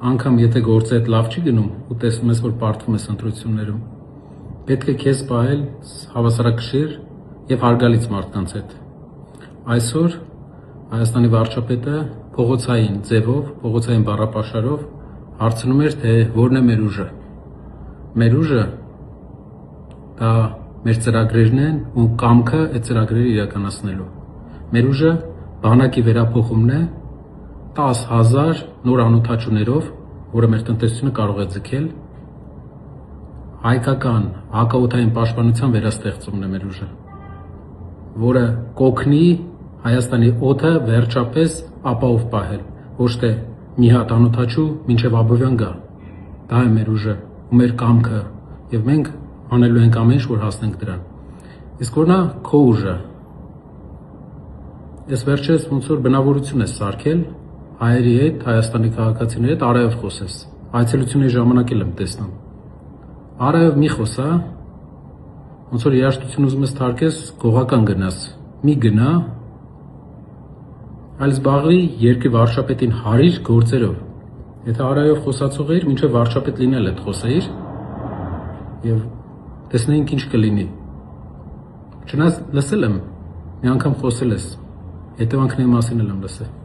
անգամ եթե գործը այդ լավ չի գնում ու տեսնում ես, որ պարտվում ես ընտրություններում, պետք է քեզ պահել հավասարակշիռ եւ հարգալից մարդկանց հետ։ Այսօր Հայաստանի վարչապետը փողոցային ձևով, փողոցային բառապաշարով հարցնում էր, թե որն է մեր ուժը։ Մեր ուժը դա մեր ծրագրերն են ու կամքը այդ ծրագրերը իրականացնելու։ Մեր ուժը բանակի վերափոխումն է 10,000 նոր անօթաչուներով, որը մեր տնտեսությունը կարող է ձգել, հայկական հակաօդային պաշտպանության վերաստեղծումն է մեր ուժը, որը կօգնի Հայաստանի օդը վերջապես ապահով պահել, ոչ թե մի հատ անօթաչու մինչև Աբովյան գա։ Դա է մեր ուժը ու մեր կամքը, եւ մենք անելու ենք ամեն ինչ, որ հասնենք դրան։ Իսկ որն է քո ուժը։ Ես վերջերս ոնց որ բնավորություն ես սարքել հայերի հետ, Հայաստանի քաղաքացիների հետ արայով խոսես։ Այցելությունների ժամանակ էլ եմ տեսնում։ Արայով մի խոսա, ոնց որ երաժշտություն ուզում ես թարգես, գողական գնաս։ Մի գնա, այլ զբաղվի երկրի վարչապետին հարիր գործերով։ Եթե արայով խոսացող էիր, մինչև վարչապետ լինել այդ խոսեիր եւ տեսնեինք ինչ կլինի։ Չնայած լսել եմ, մի անգամ խոսել ես, հետևանքների մասին էլ եմ լսել։